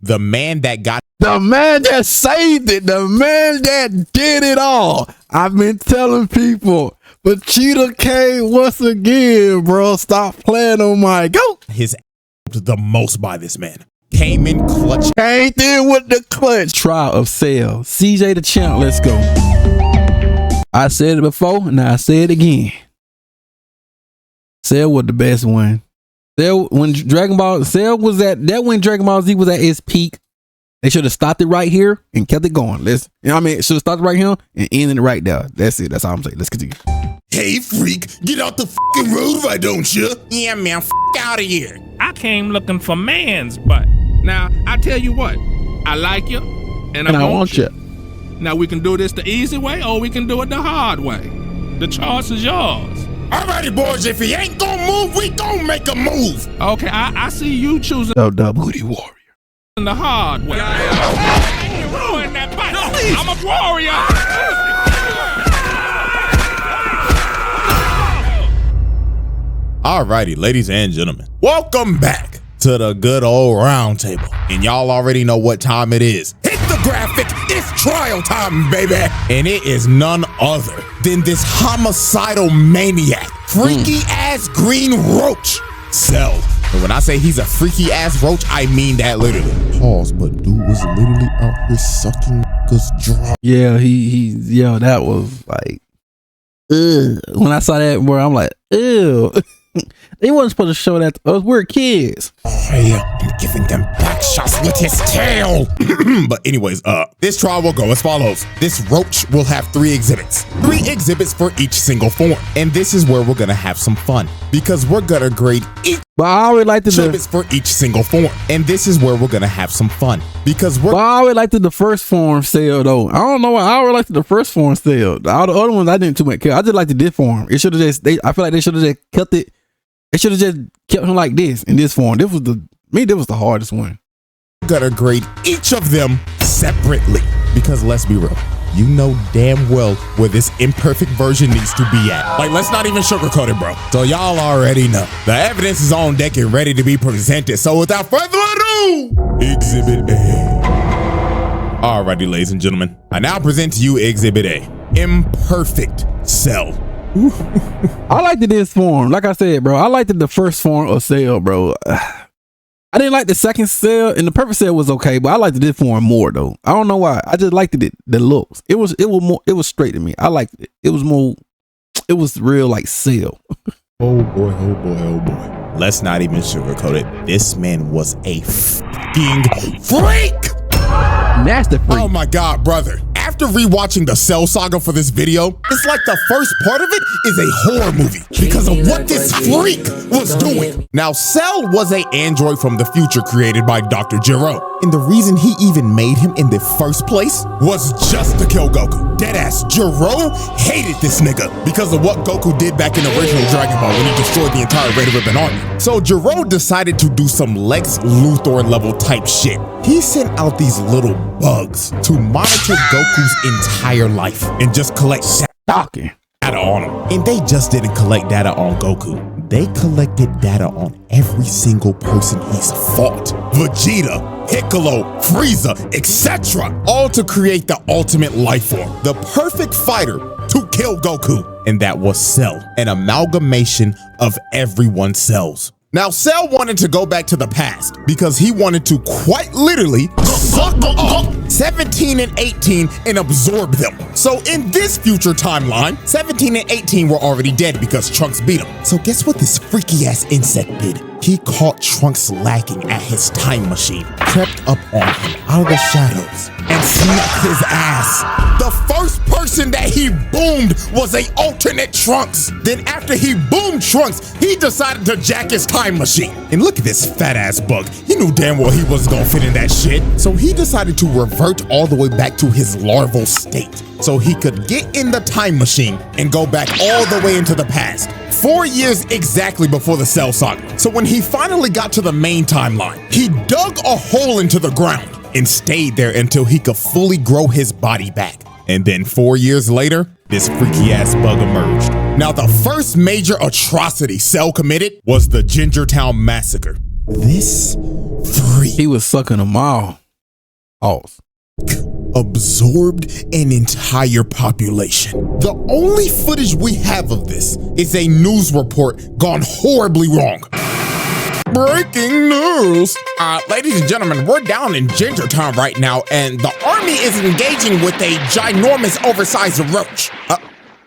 The man that got the man that saved it, the man that did it all. I've been telling people, but Cheetah came once again, bro. Stop playing on my goat. his the most by this man. Came in clutch. Came in with the clutch. Trial of Cell. CJ the champ, let's go. I said it before, now I say it again. Cell was the best one. Cell, when Dragon Ball, Cell was at, that when Dragon Ball Z was at its peak, they should have stopped it right here and kept it going. Let's, you know what I mean? Should have started right here and ended it right there. That's it. That's all I'm saying. Let's continue. Hey, freak, get out the fucking road, why don't you? Yeah, man, out of here. I came looking for man's butt. Now, I tell you what, I like you, and I want you. Now, we can do this the easy way, or we can do it the hard way. The choice is yours. Alrighty, boys, if he ain't gonna move, we gonna make a move. Okay, I see you choosing the booty warrior. The hard way. Ruin that butt. No, I'm a warrior. Alrighty, ladies and gentlemen, welcome back to the good old round table. And y'all already know what time it is. Hit the graphic, it's trial time, baby. And it is none other than this homicidal maniac, freaky ass green roach, Cell. And when I say he's a freaky ass roach, I mean that literally. Pause, but dude was literally out here sucking niggas dry. Yeah, yo, that was like, ugh. When I saw that, bro, I'm like, ew. They wasn't supposed to show that to us. We're kids. Oh, yeah, I'm giving them back shots with his tail. But anyways, this trial will go as follows. This roach will have 3 exhibits. 3 exhibits for each single form. And this is where we're gonna have some fun, because we're gonna grade each exhibits for each single form. And this is where we're gonna have some fun, because I always liked the first form Cell though. I don't know why I always liked the first form Cell. All the other ones I didn't too much care. I just liked this form. It should have just, I feel like they should have just kept it. They should have just kept him like this in this form. This was the hardest one. Gotta grade each of them separately, because let's be real, you know damn well where this imperfect version needs to be at. Like, let's not even sugarcoat it, bro. So y'all already know the evidence is on deck and ready to be presented. So without further ado, Exhibit A. Alrighty, ladies and gentlemen, I now present to you Exhibit A, Imperfect Cell. I liked this form. Like I said, bro, I liked the first form of Cell, bro. I didn't like the second Cell, and the perfect Cell was okay, but I liked this form more though. I don't know why. I just liked it. The looks. It was straight to me. I liked it. It was real like Cell. Oh boy, oh boy, oh boy. Let's not even sugarcoat it. This man was a fucking freak. Nasty freak. Oh my God, brother. After rewatching the Cell saga for this video, it's like the first part of it is a horror movie because of what this freak was doing. Now, Cell was an android from the future created by Dr. Gero. And the reason he even made him in the first place was just to kill Goku. Deadass, Gero hated this nigga because of what Goku did back in the original Dragon Ball when he destroyed the entire Red Ribbon Army. So Gero decided to do some Lex Luthor level type shit. He sent out these little bugs to monitor Goku's entire life and just collect data on him. And they just didn't collect data on Goku. They collected data on every single person he's fought. Vegeta, Piccolo, Frieza, etc. All to create the ultimate life form, the perfect fighter to kill Goku. And that was Cell, an amalgamation of everyone's cells. Now, Cell wanted to go back to the past because he wanted to quite literally suck up 17 and 18 and absorb them. So in this future timeline, 17 and 18 were already dead because Trunks beat him. So guess what this freaky ass insect did? He caught Trunks lacking at his time machine, crept up on him out of the shadows, and smacked his ass. The first person that he boomed was an alternate Trunks. Then after he boomed Trunks, he decided to jack his time machine. And look at this fat ass bug. He knew damn well he wasn't gonna fit in that shit. So he decided to revert all the way back to his larval state so he could get in the time machine and go back all the way into the past. 4 years exactly before the Cell saga. So when he finally got to the main timeline, he dug a hole into the ground and stayed there until he could fully grow his body back. And then 4 years later, this freaky ass bug emerged. Now, the first major atrocity Cell committed was the Gingertown Massacre. This freak He was sucking them all. Absorbed an entire population. The only footage we have of this is a news report gone horribly wrong. Breaking news. Ladies and gentlemen, we're down in Gingertown right now, and the army is engaging with a ginormous, oversized roach.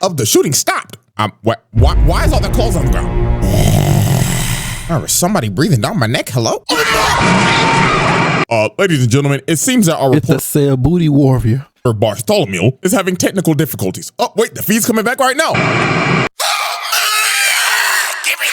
The shooting stopped. Why is all the clothes on the ground? Is somebody breathing down my neck? Hello? Ladies and gentlemen, it seems that our It's a Cell Booty Warrior. Bartholomew is having technical difficulties. Oh, wait, the feed's coming back right now. Give me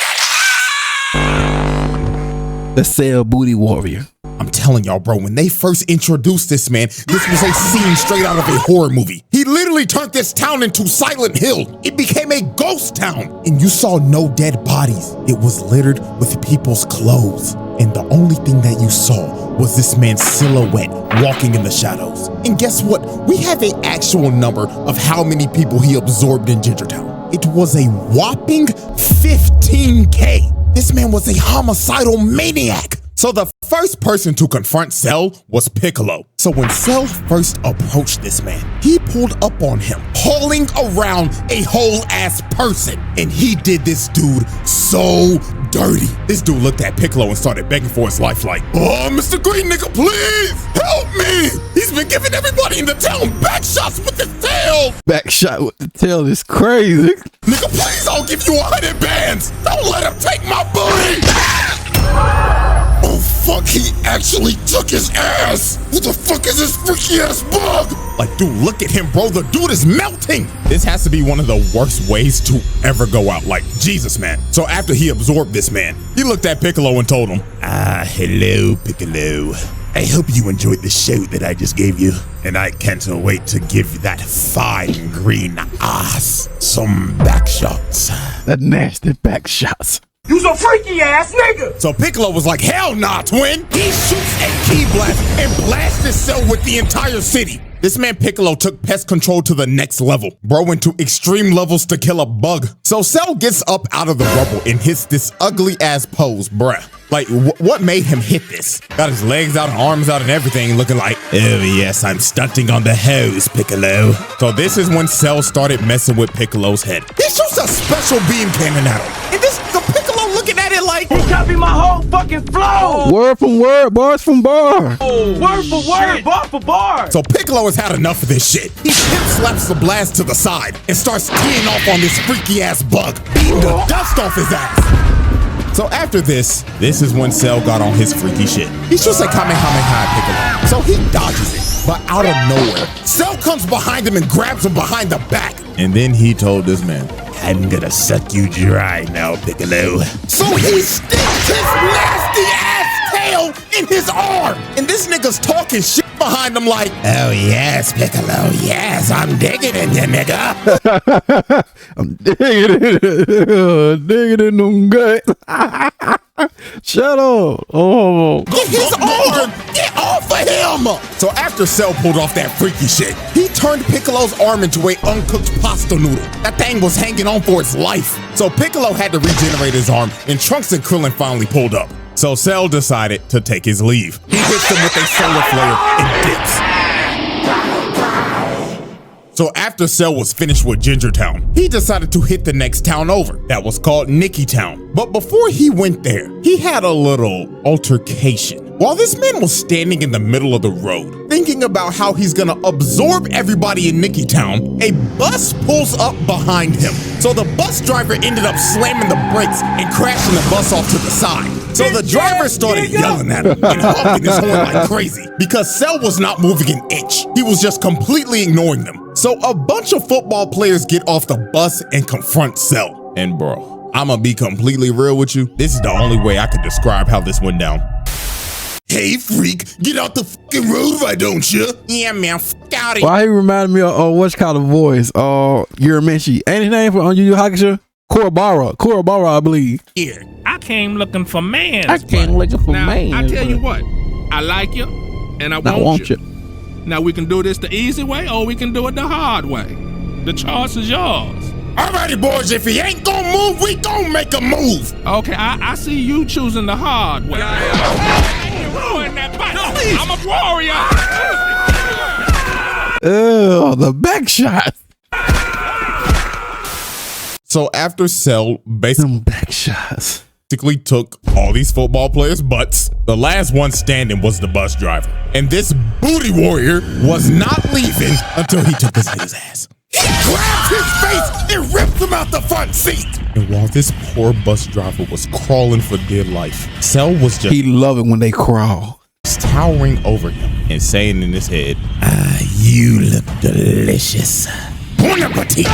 that. The Cell Booty Warrior. I'm telling y'all, bro, when they first introduced this man, this was a scene straight out of a horror movie. He literally turned this town into Silent Hill. It became a ghost town. And you saw no dead bodies. It was littered with people's clothes. And the only thing that you saw was this man's silhouette walking in the shadows. And guess what? We have an actual number of how many people he absorbed in Gingertown. It was a whopping 15K. This man was a homicidal maniac. So the first person to confront Cell was Piccolo. So when Cell first approached this man, he pulled up on him, hauling around a whole ass person. And he did this dude so dirty. This dude looked at Piccolo and started begging for his life like, "Oh, Mr. Green nigga, please help me. He's been giving everybody in the town back shots with his tail." Back shot with the tail is crazy. "Nigga, please, I'll give you 100 bands. Don't let him take my booty." Oh fuck, he actually took his ass. What the fuck is this freaky ass bug? Like, dude, look at him, bro. The dude is melting. This has to be one of the worst ways to ever go out. Like, Jesus, man. So after he absorbed this man, he looked at Piccolo and told him, "Hello, Piccolo. I hope you enjoyed the show that I just gave you. And I can't wait to give that fine green ass some back shots." That nasty back shots. You's a freaky ass nigga! So Piccolo was like, "Hell nah, twin." He shoots a key blast and blasts his cell with the entire city. This man Piccolo took pest control to the next level. Bro went to extreme levels to kill a bug. So Cell gets up out of the rubble and hits this ugly ass pose, bruh. Like, what made him hit this? Got his legs out and arms out and everything, looking like, "Oh yes, I'm stunting on the hose, Piccolo." So this is when Cell started messing with Piccolo's head. He shoots a special beam cannon at him. And this Piccolo looking at it like, He copied my whole fucking flow! Word from word, bars from bar. Word for word, bar for bar! So Piccolo has had enough of this shit. He hip slaps the blast to the side and starts teeing off on this freaky ass bug, beating the dust off his ass. So after this is when Cell got on his freaky shit. He shoots a Kamehameha at Piccolo, so he dodges it. But out of nowhere, Cell comes behind him and grabs him behind the back. And then he told this man, "I'm gonna suck you dry now, Piccolo." So he sticks his nasty ass tail in his arm. And this nigga's talking shit behind him like, "Oh yes, Piccolo, yes, I'm digging in you, nigga." I'm digging in them guts. Shut up. Oh. Get his arm! Get off of him! So after Cell pulled off that freaky shit, he turned Piccolo's arm into a uncooked pasta noodle. That thing was hanging on for its life. So Piccolo had to regenerate his arm, and Trunks and Krillin finally pulled up. So Cell decided to take his leave. He hits him with a solar flare and dips. So after Cell was finished with Gingertown, he decided to hit the next town over. That was called Nickytown. But before he went there, he had a little altercation. While this man was standing in the middle of the road, thinking about how he's gonna absorb everybody in Nickytown, a bus pulls up behind him. So the bus driver ended up slamming the brakes and crashing the bus off to the side. So the driver started yelling at him and honking his horn like crazy because Cell was not moving an inch. He was just completely ignoring them. So a bunch of football players get off the bus and confront Cell. And bro, I'ma be completely real with you. This is the only way I could describe how this went down. "Hey freak, get out the fucking road, why don't you?" "Yeah man, fuck out of here." Why he reminded me of what's called a voice? Yurimichi. Ain't his name from Yu Yu Hakusho? Kurabara, I believe. Here, I came looking for mans. I came looking for now, mans. I tell you what, I like you, and I want you. Now we can do this the easy way, or we can do it the hard way. The choice is yours. Alrighty boys, if he ain't gonna move, we gonna make a move. Okay, I see you choosing the hard way. You ruined that bite. No, I'm a warrior. Oh, the back shot. So after Cell Some back shots. basically took all these football players' butts, the last one standing was the bus driver. And this booty warrior was not leaving until he took this nigga's ass. He grabbed his face and ripped him out the front seat. And while this poor bus driver was crawling for dear life, Cell was just He love it when they crawl. towering over him and saying in his head, "Ah, you look delicious. Bon appetit."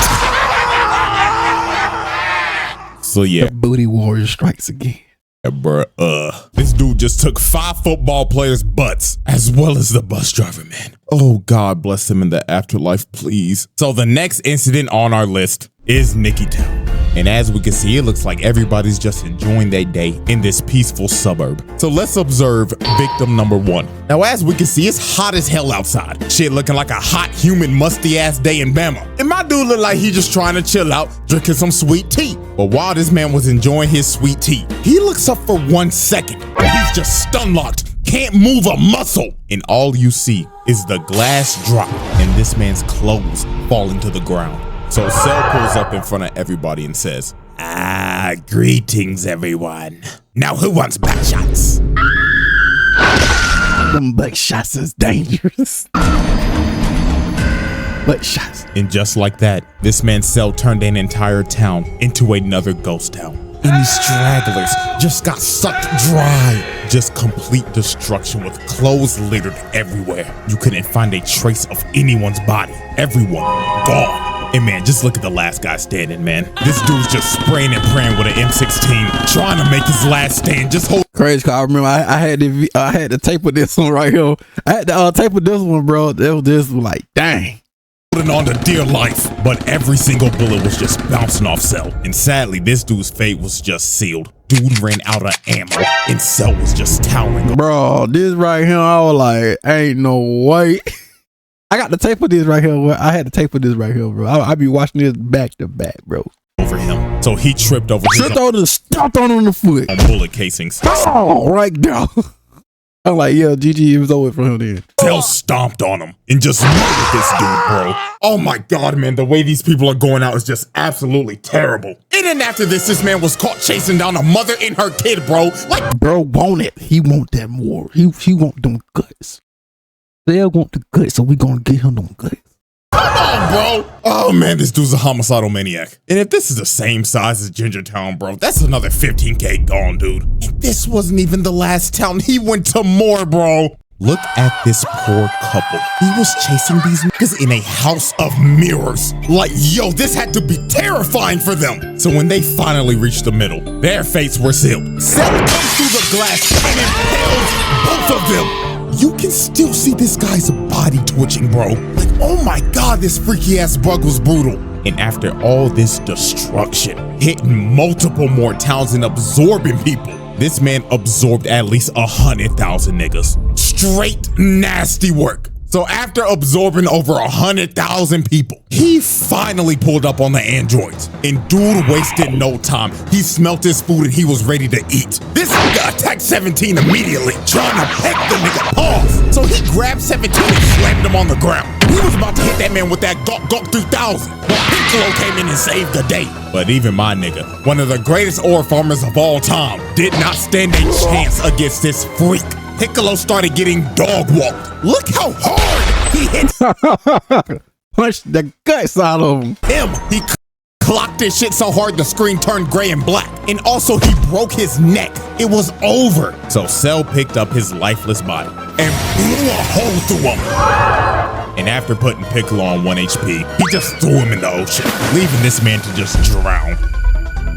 So yeah, The booty warrior strikes again. bruh, this dude just took 5 football players' butts as well as the bus driver, man. Oh, God bless him in the afterlife, please. So the next incident on our list is Nikki Town. And as we can see, it looks like everybody's just enjoying their day in this peaceful suburb. So let's observe victim number 1. Now, as we can see, it's hot as hell outside. Shit looking like a hot, humid, musty ass day in Bama. And my dude looked like he just trying to chill out, drinking some sweet tea. But while this man was enjoying his sweet tea, he looks up for 1 second. And he's just stun locked, can't move a muscle. And all you see is the glass drop and this man's clothes falling to the ground. So Cell pulls up in front of everybody and says, "Ah, greetings everyone. Now who wants back shots?" Them back shots is dangerous. Butt shots. And just like that, this man's Cell turned an entire town into another ghost town. And these stragglers just got sucked dry. Just complete destruction with clothes littered everywhere. You couldn't find a trace of anyone's body. Everyone gone. And man, just look at the last guy standing, man. This dude's just spraying and praying with an M16, trying to make his last stand. Just hold. Crazy, cause I remember I had the tape of this one right here. I had the tape of this one, bro. It was just like, dang. Holding on to dear life, but every single bullet was just bouncing off Cell. And sadly, this dude's fate was just sealed. Dude ran out of ammo, and Cell was just towering. Bro, this right here, I was like, ain't no way. I got the tape of this right here. I had the tape of this right here, bro. I be watching this back to back, bro. Over him. So he tripped over his Stomped on the foot. own bullet casings. Oh, right there. I'm like, yeah, GG, it was over for him then. Cell stomped on him and just murdered this dude, bro. Oh my God, man, the way these people are going out is just absolutely terrible. And then after this man was caught chasing down a mother and her kid, bro. Like, Bro want it. He want that more. He want them guts. They want the guts, so we gonna get him them guts. come on, bro. Oh man, this dude's a homicidal maniac. And if this is the same size as Gingertown, bro, that's another 15K gone, dude. And this wasn't even the last town. He went to more, bro. Look at this poor couple. He was chasing these niggas in a house of mirrors. Like, yo, this had to be terrifying for them. So when they finally reached the middle, their fates were sealed. Cell comes through the glass and impales both of them. You can still see this guy's body twitching, bro. Like, oh my God, this freaky ass bug was brutal. And after all this destruction, hitting multiple more towns and absorbing people, this man absorbed at least 100,000 niggas. Straight nasty work. So after absorbing over 100,000 people, he finally pulled up on the androids. And dude wasted no time. He smelt his food and he was ready to eat. This nigga attacked 17 immediately, trying to peck the nigga paws. So he grabbed 17 and slammed him on the ground. He was about to hit that man with that Gok 3000. But Piccolo came in and saved the day. But even my nigga, one of the greatest ore farmers of all time, did not stand a chance against this freak. Piccolo started getting dog walked. Look how hard he hit Punched the guts out of him. him. He clocked this shit so hard the screen turned gray and black. And also he broke his neck. It was over. So Cell picked up his lifeless body and blew a hole through him. And after putting Piccolo on 1 HP, he just threw him in the ocean, leaving this man to just drown.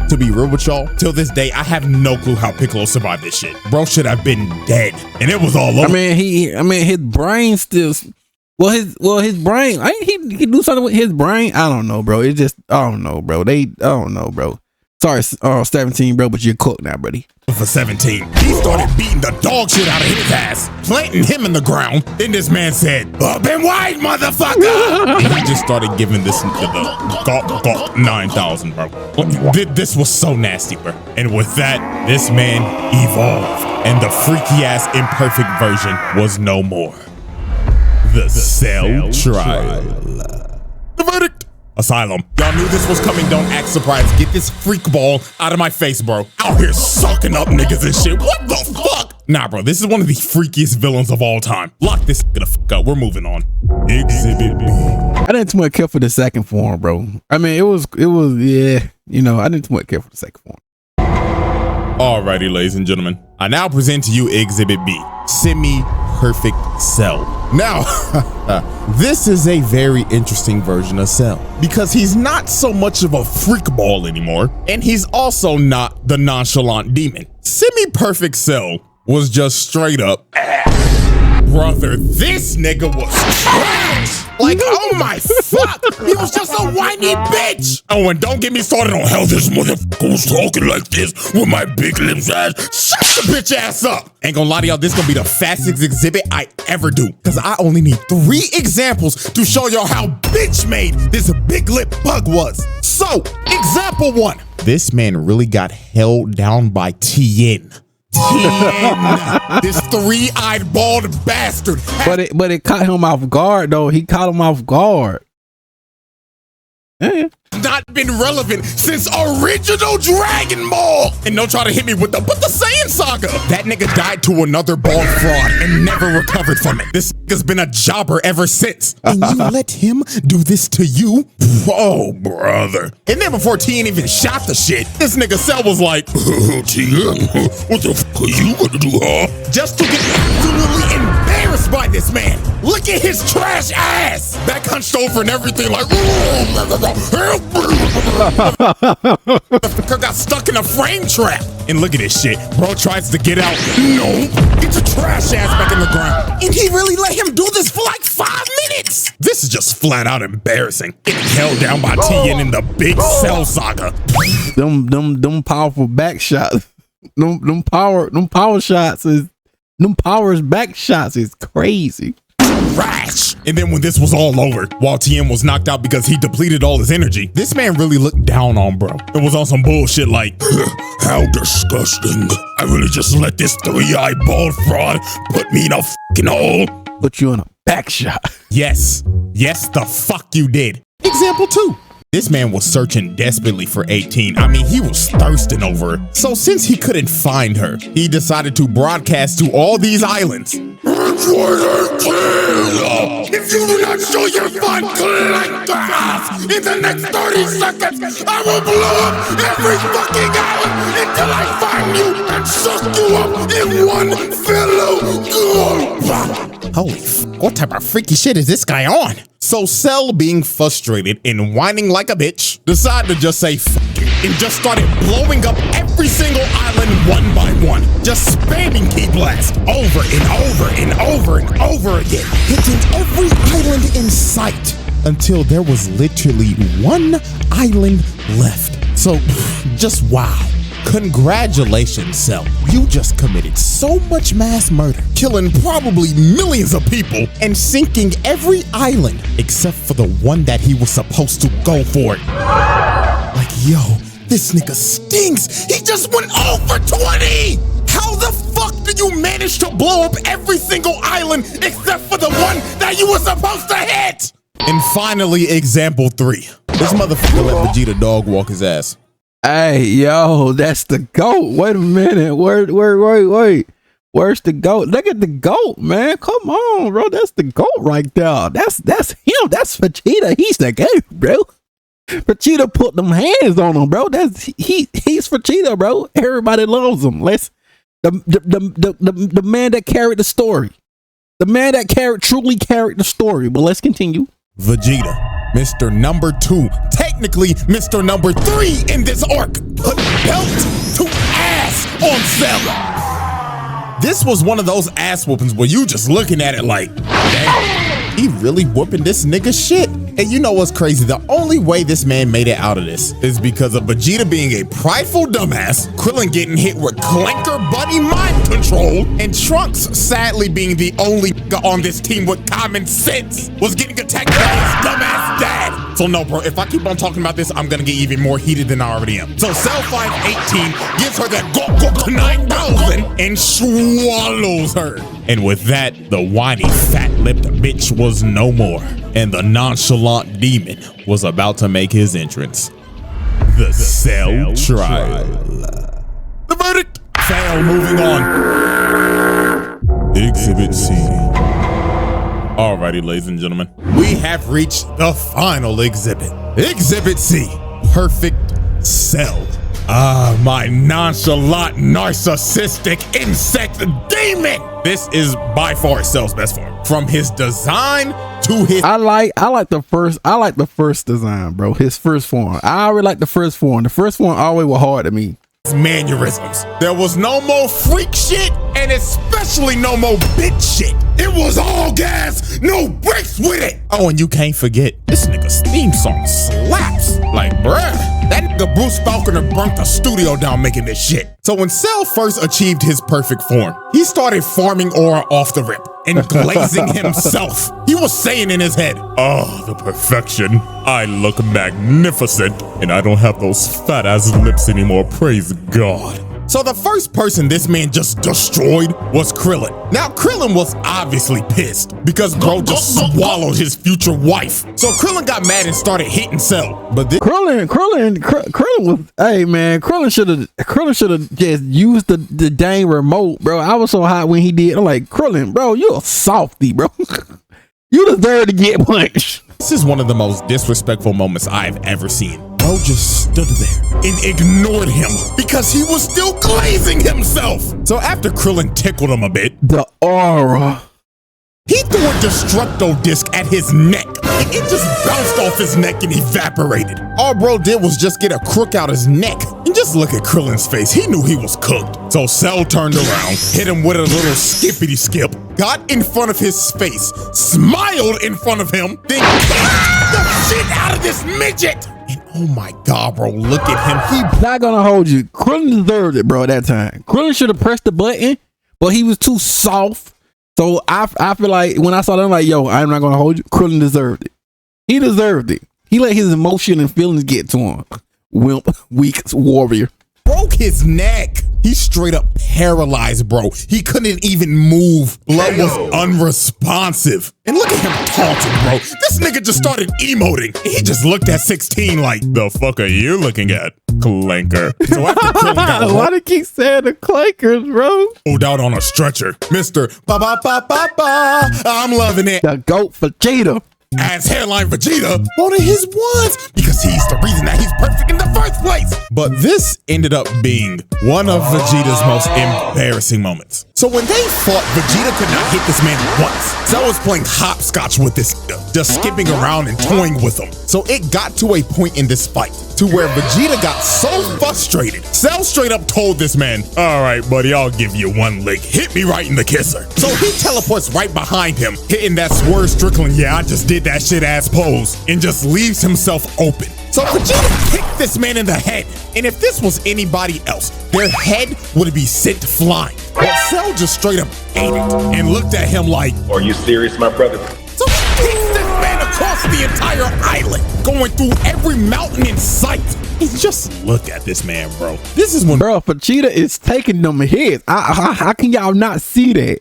To be real with y'all, till this day, I have no clue how Piccolo survived this shit. Bro should have been dead, and it was all over. I mean, his brain still. His brain. He can do something with his brain. I don't know, bro. It just, I don't know, bro. I don't know, bro. Sorry, 17, bro, but you're cooked now, buddy. For 17, he started beating the dog shit out of his ass, planting him in the ground. Then this man said, "Up and wide, motherfucker!" And he just started giving this the 9,000, bro. This was so nasty, bro. And with that, this man evolved, and the freaky ass imperfect version was no more. The Cell Trial. The verdict. Asylum. Y'all knew this was coming. Don't act surprised. Get this freak ball out of my face, bro. Out here sucking up niggas and shit. What the fuck? Nah, bro. This is one of the freakiest villains of all time. Lock this the fuck up. We're moving on. Exhibit B. I didn't too much care for the second form, bro. I mean, it was, yeah. You know, I didn't too much care for the second form. Alrighty, ladies and gentlemen. I now present to you Exhibit B. Semi-perfect Cell. Now, this is a very interesting version of Cell because he's not so much of a freak ball anymore, and he's also not the nonchalant demon. Semi-perfect Cell was just straight up, brother, this nigga was trash. Like, oh my fuck, he was just a whiny bitch. Oh, and don't get me started on how this motherfucker was talking like this with my big lips ass. Shut the bitch ass up. Ain't gonna lie to y'all, this gonna be the fastest exhibit I ever do, because I only need 3 examples to show y'all how bitch made this big lip bug was. So, example 1. This man really got held down by Tien. This 3-eyed bald bastard. But it caught him off guard though. He caught him off guard. Yeah. Not been relevant since original Dragon Ball. And don't try to hit me with the Saiyan Saga. That nigga died to another bald fraud and never recovered from it. This nigga's been a jobber ever since. And you let him do this to you? Oh, brother. And then before Tien even shot the shit, this nigga Cell was like, Tien, what the fuck are you gonna do, huh? Just to get absolutely embarrassed by this man. Look at his trash ass. Back hunched over and everything like, help me. The fucker got stuck in a frame trap. And look at this shit. Bro tries to get out. No. Get your trash ass back in the ground. And he really let him do this for like 5 minutes. This is just flat out embarrassing. Getting held down by Tien in the big Cell Saga. Them powerful back shots. Them power shots is, them powers back shots is crazy. Trash. And then when this was all over, while Tien was knocked out because he depleted all his energy, this man really looked down on bro. It was on some bullshit like, how disgusting. I really just let this 3-eyed bald fraud put me in a fucking hole. Put you in a back shot. Yes. Yes, the fuck you did. Example 2. This man was searching desperately for 18. I mean, he was thirsting over her. So since he couldn't find her, he decided to broadcast to all these islands. If you do not show your fun like grass in the next 30 seconds, I will blow up every fucking island until I find you and suck you up in one fellow go. Holy f***, what type of freaky shit is this guy on? So Cell, being frustrated and whining like a bitch, decided to just say fuck it and just started blowing up every single island one by one, just spamming key blast over and over and over and over again, hitting every island in sight until there was literally 1 island left. So just wow. Congratulations, Cell. You just committed so much mass murder, killing probably millions of people and sinking every island except for the one that he was supposed to go for. Like, yo, this nigga stinks. He just went over 20. How the fuck did you manage to blow up every single island except for the one that you were supposed to hit? And finally, example 3. This motherfucker let Vegeta dog walk his ass. Hey, yo, that's the GOAT. Wait a minute. Wait. Where's the GOAT? Look at the GOAT, man. Come on, bro. That's the GOAT right there. That's him. That's Vegeta. He's the GOAT, bro. Vegeta put them hands on him, bro. He's Vegeta, bro. Everybody loves him. The man that carried the story. The man that truly carried the story. But let's continue. Vegeta, Mr. Number 2, technically Mr. Number 3 in this arc, put belt to ass on Cell. This was one of those ass whoopings where you just looking at it like, damn. he really whooping this nigga shit. And you know what's crazy? The only way this man made it out of this is because of Vegeta being a prideful dumbass, Krillin getting hit with clanker buddy mind control, and Trunks sadly being the only nigga on this team with common sense was getting attacked by his dumbass dad. So no, bro, if I keep on talking about this, I'm gonna get even more heated than I already am. So Cell 518 gives her that GODGOTHAM 9000 and swallows her. And with that, the whiny, fat-lipped bitch was no more, and the nonchalant demon was about to make his entrance. The Cell trial. The verdict. Cell moving on. Exhibit C. Alrighty, ladies and gentlemen, we have reached the final exhibit. Exhibit C. Perfect Cell. My nonchalant, narcissistic insect demon. This is by far Cell's best form. From his design to his I like the first design, bro. His first form. I already like the first form. The first form always was hard to me. mannerisms. There was no more freak shit, and especially no more bitch shit. It was all gas, no breaks with it. Oh, and you can't forget, this nigga's theme song slaps. Like, bruh, that nigga Bruce Falconer burnt the studio down making this shit. So when Cell first achieved his perfect form, he started farming aura off the rip and glazing himself. He was saying in his head, oh, the perfection. I look magnificent, and I don't have those fat ass lips anymore, praise God. So the first person this man just destroyed was Krillin. Now Krillin was obviously pissed because bro just swallowed his future wife. So Krillin got mad and started hitting Cell. But this Krillin was, hey man, Krillin should have just used the dang remote, bro. I was so hot when he did. I'm like, Krillin, bro, you a softy, bro. You deserve to get punched. This is one of the most disrespectful moments I've ever seen. Bro just stood there and ignored him because he was still glazing himself. So after Krillin tickled him a bit, the aura, he threw a Destructo disc at his neck. And it just bounced off his neck and evaporated. All bro did was just get a crook out his neck. And just look at Krillin's face. He knew he was cooked. So Cell turned around, hit him with a little skippity skip, got in front of his face, smiled in front of him, then kicked the shit out of this midget. And oh my God, bro, look at him. He not gonna hold you. Krillin deserved it, bro, at that time. Krillin should have pressed the button, but he was too soft. So I feel like when I saw that, I'm like, yo, I'm not gonna hold you. Krillin deserved it. He deserved it. He let his emotion and feelings get to him. Wimp, weak warrior. Broke his neck. He straight up paralyzed, bro. He couldn't even move. Blood was unresponsive. And look at him taunting, bro. This nigga just started emoting. He just looked at 16 like, the fuck are you looking at, clanker? So after Krillin got why do you keep saying the clankers, bro? pulled out on a stretcher, Mr. Ba-ba-ba-ba-ba, I'm loving it. The GOAT Vegeta. As Hairline Vegeta wanted his ones because he's the reason that he's perfect in the first place. But this ended up being one of Vegeta's most embarrassing moments. So when they fought, Vegeta could not hit this man once. Cell was playing hopscotch with this nigga, just skipping around and toying with him. So it got to a point in this fight to where Vegeta got so frustrated, Cell straight up told this man, all right, buddy, I'll give you one lick. Hit me right in the kisser. So he teleports right behind him, hitting that Swerve Strickland, yeah, I just did that shit ass pose, and just leaves himself open. So Vegeta kicked this man in the head, and if this was anybody else, their head would be sent flying. But Cell just straight up ate it and looked at him like, are you serious, my brother? So he kicks this man across the entire island, going through every mountain in sight. And just look at this man, bro. This is when bro, Vegeta is taking them heads. How can y'all not see that?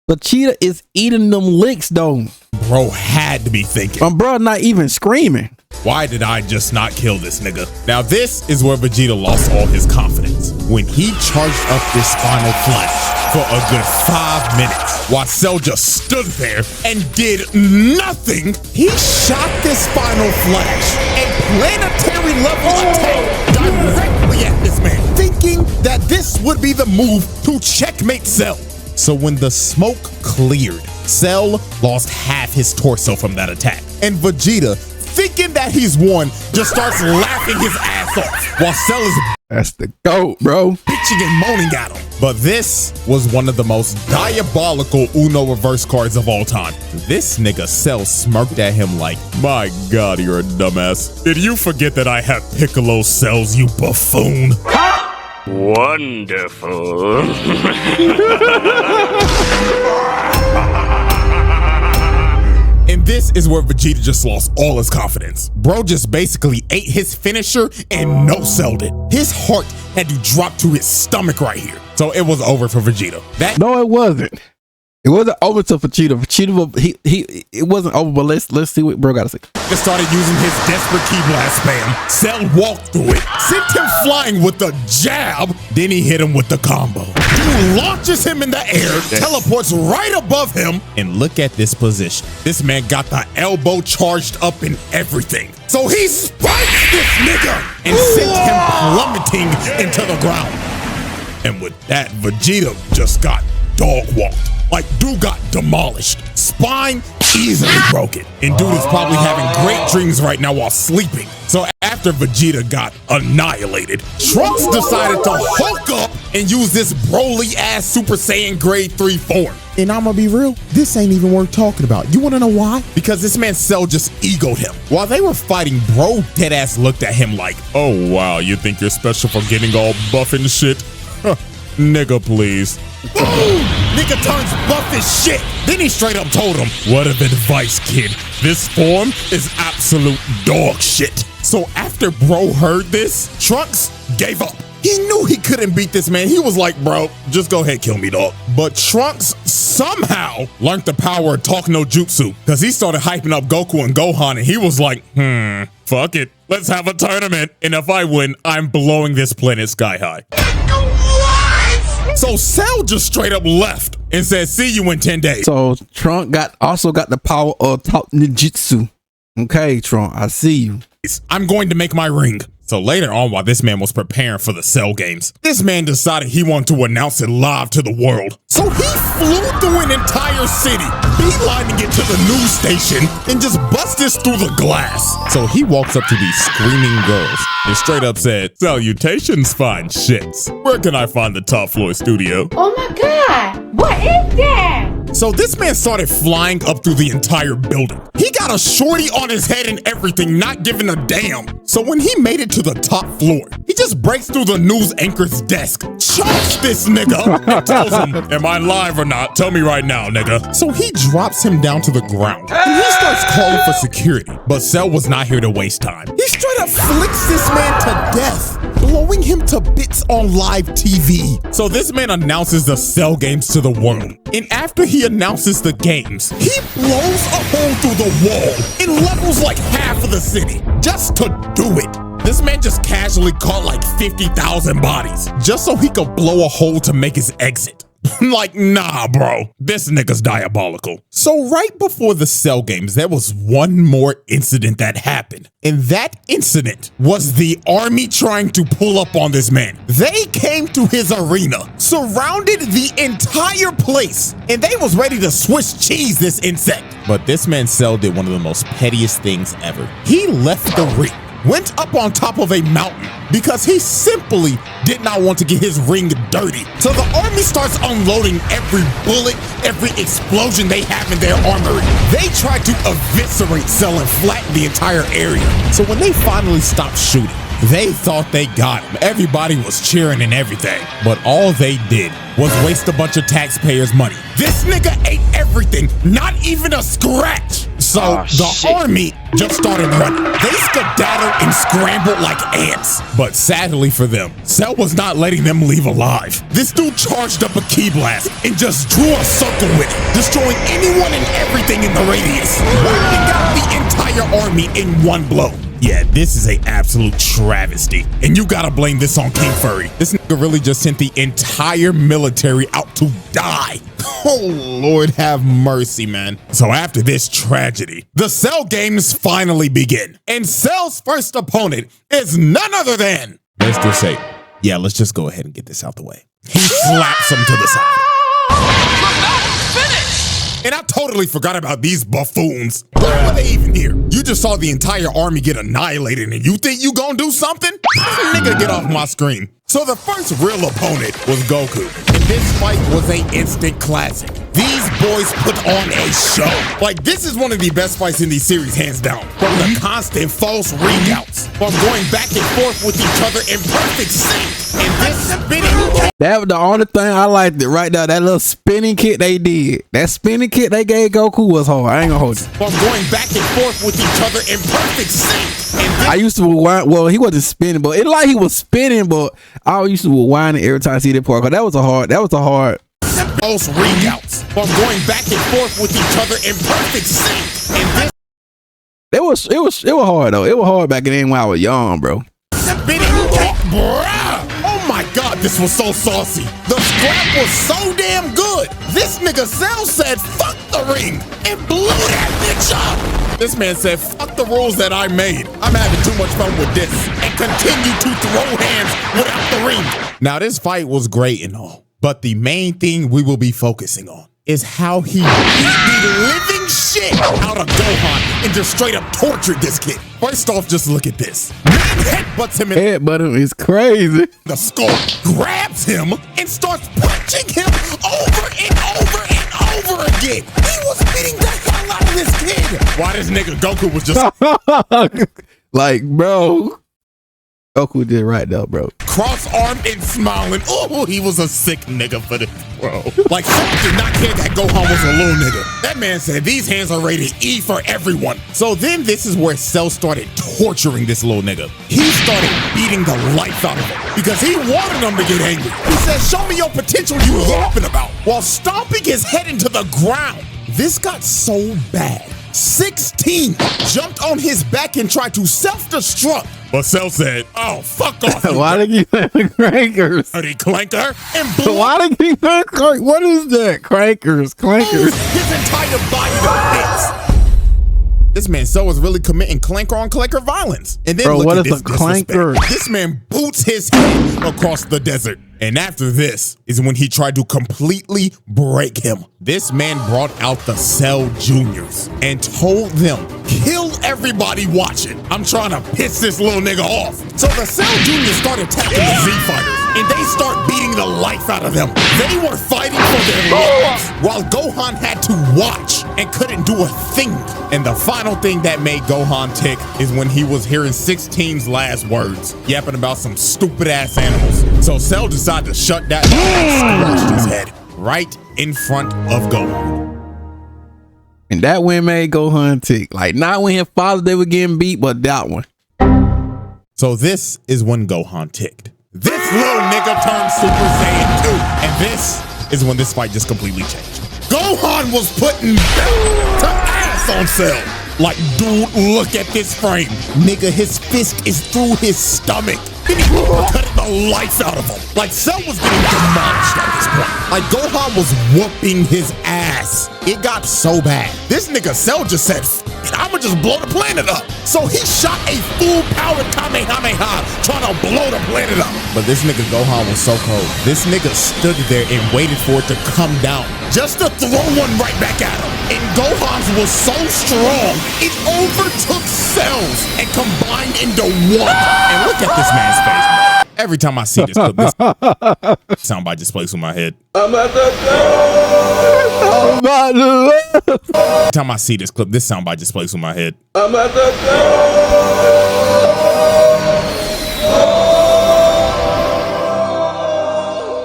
Vegeta is eating them licks though. Bro had to be thinking, my bro not even screaming. Why did I just not kill this nigga? Now this is where Vegeta lost all his confidence. When he charged up this Final Flash for a good 5 minutes, while Cell just stood there and did nothing, he shot this Final Flash, a planetary level attack directly at this man, thinking that this would be the move to checkmate Cell. So when the smoke cleared, Cell lost half his torso from that attack. And Vegeta, thinking that he's won, just starts laughing his ass off while Cell is That's the GOAT, bro. bitching and moaning at him. But this was one of the most diabolical Uno reverse cards of all time. This nigga Cell smirked at him like, my God, you're a dumbass. Did you forget that I have Piccolo cells, you buffoon? Wonderful. And this is where Vegeta just lost all his confidence. Bro just basically ate his finisher and no-selled it. His heart had to drop to his stomach right here. So it was over for Vegeta. No, it wasn't. It wasn't over to Vegeta. Vegeta, it wasn't over, but let's see what bro got to say. He started using his desperate key blast spam. Cell walked through it, sent him flying with the jab, then he hit him with the combo. Dude launches him in the air, teleports right above him, and look at this position. This man got the elbow charged up and everything. So he spikes this nigga and sent him plummeting into the ground. And with that, Vegeta just got dog walked. Like, dude got demolished. Spine easily broken. And dude is probably having great dreams right now while sleeping. So after Vegeta got annihilated, Trunks decided to Hulk up and use this Broly-ass Super Saiyan Grade 3 form. And I'ma be real, this ain't even worth talking about. You wanna know why? Because this man Cell just egoed him. While they were fighting, bro deadass looked at him like, oh wow, you think you're special for getting all buff and shit? Huh. Nigga, please. Nigga turns buff as shit. Then he straight up told him, what of advice, kid? This form is absolute dog shit. So after bro heard this, Trunks gave up. He knew he couldn't beat this man. He was like, bro, just go ahead, kill me, dog. But Trunks somehow learned the power of talk no jutsu because he started hyping up Goku and Gohan and he was like, fuck it. Let's have a tournament. And if I win, I'm blowing this planet sky high. So Cell just straight up left and said, see you in 10 days. So Trunk also got the power of talk ninjutsu. Okay, Trunk, I see you. I'm going to make my ring. So later on, while this man was preparing for the Cell games, this man decided he wanted to announce it live to the world. So he flew through an entire city, beelining it to the news station, and just bust this through the glass. So he walks up to these screaming girls and straight up said, salutations, fine shits. Where can I find the top floor studio? Oh my God, what is that? So this man started flying up through the entire building. He got a shorty on his head and everything, not giving a damn. So when he made it to the top floor, he just breaks through the news anchor's desk, chokes this nigga, and tells him, am I live or not? Tell me right now, nigga. So he drops him down to the ground, and he starts calling for security. But Cell was not here to waste time. He straight up flicks this man to death, blowing him to bits on live TV. So this man announces the Cell games to the world. And after he announces the games, he blows a hole through the wall and levels like half of the city just to do it. This man just casually caught like 50,000 bodies just so he could blow a hole to make his exit. Like, nah, bro, this nigga's diabolical. So right before the Cell games, there was one more incident that happened. And that incident was the army trying to pull up on this man. They came to his arena, surrounded the entire place, and they was ready to Swiss cheese this insect. But this man Cell did one of the most pettiest things ever. He left the ring, went up on top of a mountain because he simply did not want to get his ring dirty. So the army starts unloading every bullet, every explosion they have in their armory. They tried to eviscerate Cell and flatten the entire area. So when they finally stopped shooting, they thought they got him. Everybody was cheering and everything. But all they did was waste a bunch of taxpayers' money. This nigga ate everything, not even a scratch. So the army just started running. They skedaddled and scrambled like ants. But sadly for them, Cell was not letting them leave alive. This dude charged up a key blast and just drew a circle with it, destroying anyone and everything in the radius, wiping out the entire army in one blow. Yeah, this is an absolute travesty. And you gotta blame this on King Furry. This nigga really just sent the entire military out to die. Oh, Lord have mercy, man. So after this tragedy, the Cell games finally begin. And Cell's first opponent is none other than, let's just say, yeah, let's just go ahead and get this out the way. He slaps him to the side. And I totally forgot about these buffoons. Why were they even here? You just saw the entire army get annihilated and you think you gonna do something? Nigga, get off my screen. So the first real opponent was Goku. And this fight was an instant classic. These boys put on a show. Like, this is one of the best fights in the series, hands down. From the constant false ring-outs, from going back and forth with each other in perfect sync. And this spinning... That was the only thing I liked it right now. That little spinning kick they did. That spinning kick they gave Goku was hard. I ain't gonna hold you. From going back and forth with each other in perfect sync. And I used to rewind. Well, he wasn't spinning, but it like he was spinning, but I used to rewind it every time I see that part. Cause that was a hard. False ring-outs, from going back and forth with each other in perfect sync. And this... It was hard though. It was hard back then when I was young, bro. Spinning kick, bruh. Oh my God, this was so saucy. The scrap was so damn good. This nigga Cell said, fuck the ring, and blew that bitch up. This man said, fuck the rules that I made. I'm having too much fun with this, and continue to throw hands without the ring. Now, this fight was great and all, but the main thing we will be focusing on is how he beat the living shit out of Gohan and just straight up tortured this kid. First off, just look at this. Man headbutts him in Headbutt him is crazy. the skull, grabs him, and starts punching him over and over and over again. He was beating the hell out of this kid. Why this nigga Goku was just like, bro. Goku did right though, bro. cross-armed and smiling. Oh, he was a sick nigga for this, bro. Like, someone did not care that Gohan was a little nigga. That man said these hands are rated E for everyone. So then this is where Cell started torturing this little nigga. He started beating the life out of him because he wanted him to get angry. He said, show me your potential you yapping about, while stomping his head into the ground. This got so bad. 16 jumped on his back and tried to self-destruct. But Cell said, oh, fuck off. Why did you say crankers? Dirty clanker. And blew why did you say crankers? What is that? Crankers. his entire body to bits. This man Cell was really committing clanker on clanker violence. And then bro, look what at is this a clanker? disrespect. This man boots his head across the desert. And after this is when he tried to completely break him. This man brought out the Cell Juniors and told them, kill everybody watching. I'm trying to piss this little nigga off. So the Cell Juniors started attacking the Z Fighters and they start beating the life out of them. They were fighting for their lives while Gohan had to watch and couldn't do a thing. And the final thing that made Gohan tick is when he was hearing 16's last words, yapping about some stupid ass animals. So Cell decided to shut that down and squashed his head right in front of Gohan. And that one made Gohan tick. Like, not when his father they were getting beat, but that one. So this is when Gohan ticked. This little nigga turned Super Saiyan 2. And this is when this fight just completely changed. Gohan was putting to ass on Cell. Like, dude, look at this frame. Nigga, his fist is through his stomach. Then he cut the life out of him. Like, Cell was getting demolished at this point. Like, Gohan was whooping his ass. It got so bad. This nigga Cell just said, I'ma just blow the planet up. So he shot a full-powered Kamehameha trying to blow the planet up. But this nigga Gohan was so cold. This nigga stood there and waited for it to come down just to throw one right back at him. And Gohan's was so strong, it overtook Cell's and combined into one. And look at this man's face, man. Every time I see this clip, this soundbite just plays through my head. Every time I see this clip, this soundbite just plays through my head.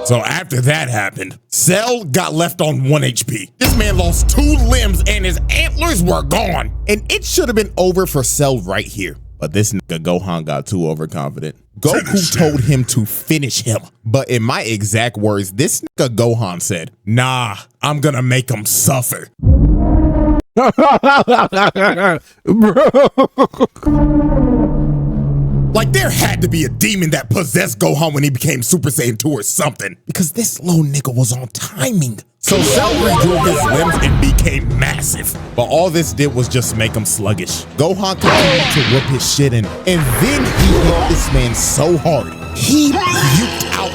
So after that happened, Cell got left on 1 HP. This man lost 2 limbs and his antlers were gone. And it should have been over for Cell right here. But this nigga Gohan got too overconfident. Goku told him to finish him. But in my exact words, this nigga Gohan said, nah, I'm gonna make him suffer. Like, there had to be a demon that possessed Gohan when he became Super Saiyan 2 or something. Because this little nigga was on timing. So Cell regrew his limbs and became massive. But all this did was just make him sluggish. Gohan continued to whip his shit in. And then he hit this man so hard, he puked out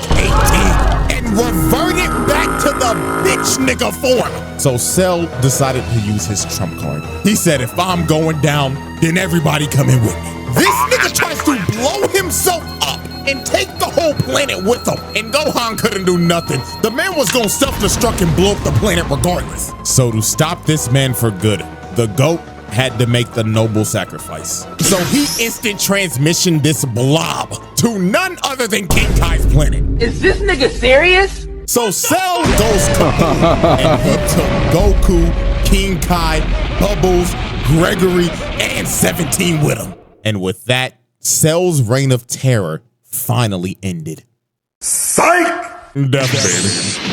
18 and reverted back to the bitch nigga form. So Cell decided to use his trump card. He said, if I'm going down, then everybody come in with me. This nigga tries to blow himself up and take the whole planet with him. And Gohan couldn't do nothing. The man was gonna self-destruct and blow up the planet regardless. So to stop this man for good, the GOAT had to make the noble sacrifice. So he instant transmission this blob to none other than King Kai's planet. Is this nigga serious? So Cell goes kaboom, and he took Goku, King Kai, Bubbles, Gregory, and 17 with him. And with that, Cell's reign of terror finally ended. Psych! Death, baby.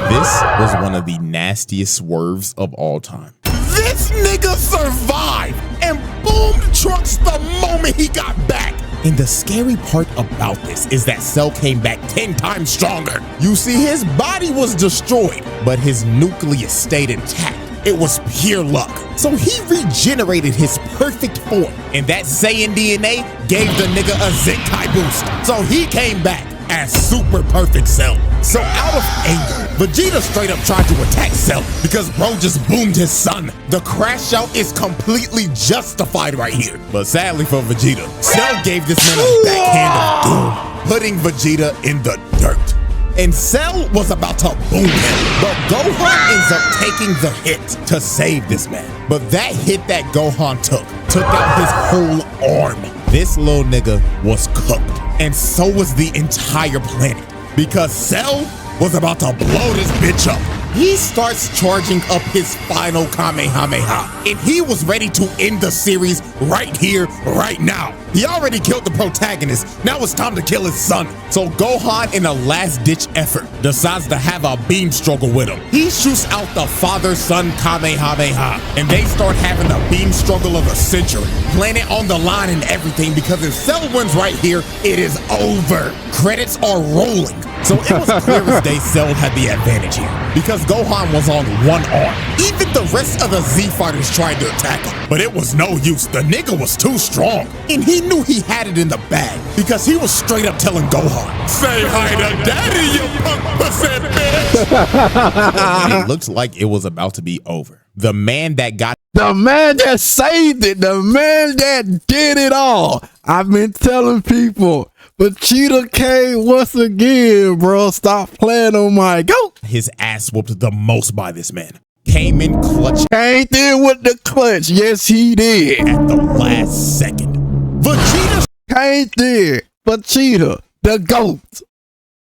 This was one of the nastiest swerves of all time. This nigga survived and boomed Trunks the moment he got back. And the scary part about this is that Cell came back 10 times stronger. You see, his body was destroyed, but his nucleus stayed intact. It was pure luck. So he regenerated his perfect form, and that Saiyan DNA gave the nigga a Zenkai boost. So he came back as super perfect Cell. So out of anger, Vegeta straight up tried to attack Cell because bro just boomed his son. The crash out is completely justified right here. But sadly for Vegeta, Cell gave this man a backhand of doom, putting Vegeta in the dirt. And Cell was about to boom him, but Gohan ends up taking the hit to save this man. But that hit that Gohan took out his whole arm. This little nigga was cooked, and so was the entire planet, because Cell was about to blow this bitch up. He starts charging up his final Kamehameha, and he was ready to end the series right here, right now. He already killed the protagonist. Now it's time to kill his son. So Gohan, in a last-ditch effort, decides to have a beam struggle with him. He shoots out the father-son Kamehameha, and they start having the beam struggle of the century. Planet on the line and everything, because if Cell wins right here, it is over. Credits are rolling. So it was clear as day Cell had the advantage here, because Gohan was on one arm. Even the rest of the Z fighters tried to attack him, but it was no use. The nigga was too strong, and he knew he had it in the bag, because he was straight up telling Gohan, "Say hi to daddy, you punk pussy bitch." It looked like it was about to be over. The man that saved it, the man that did it all. I've been telling people, but Cheetah came once again, bro. Stop playing on my GOAT. His ass whooped the most by this man. Came in clutch. Came in with the clutch. Yes, he did. At the last second. Vegeta came in. Vegeta, the GOAT.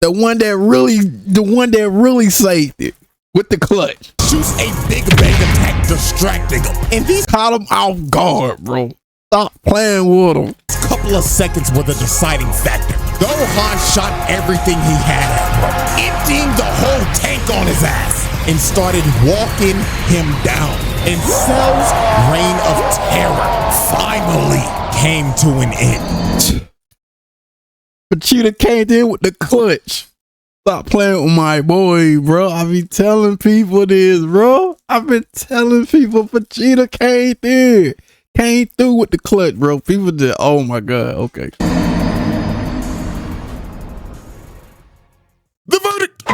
The one that really saved it with the clutch. Shoots a big bang attack, distracting him. And these caught him off guard, bro. Stop playing with him. Couple of seconds were the deciding factor. Gohan shot everything he had at him, emptying the whole tank on his ass, and started walking him down. And Cell's reign of terror finally came to an end. Vegeta came in with the clutch. Stop playing with my boy, bro. I be telling people this, bro. I've been telling people Vegeta came through with the clutch, bro. People just, oh my God, okay. The verdict.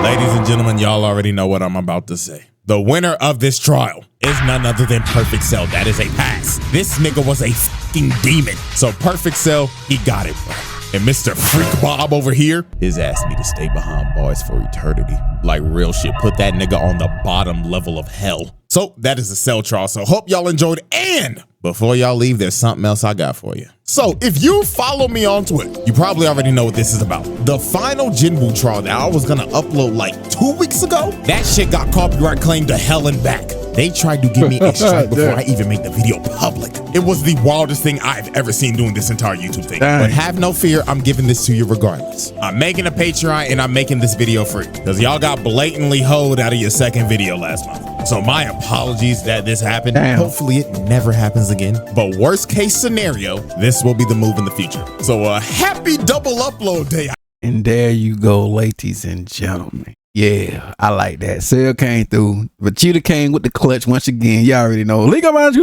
Ladies and gentlemen, y'all already know what I'm about to say. The winner of this trial is none other than Perfect Cell. That is a pass. This nigga was a fucking demon. So Perfect Cell, he got it, bro. And Mr. Freak Bob over here, his ass need to stay behind bars for eternity. Like real shit, put that nigga on the bottom level of hell. So that is the Cell trial. So hope y'all enjoyed. And before y'all leave, there's something else I got for you. So if you follow me on Twitter, you probably already know what this is about. The final Jinbu trial that I was gonna upload like 2 weeks ago, that shit got copyright claimed to hell and back. They tried to give me a strike before I even made the video public. It was the wildest thing I've ever seen doing this entire YouTube thing. But have no fear, I'm giving this to you regardless. I'm making a Patreon and I'm making this video free because y'all got blatantly hoed out of your second video last month. So my apologies that this happened. Hopefully it never happens again. But worst case scenario, this will be the move in the future. So happy double upload day. And there you go, ladies and gentlemen. Yeah, I like that. Cell came through. Vegeta came with the clutch once again. Y'all already know. League of Minds.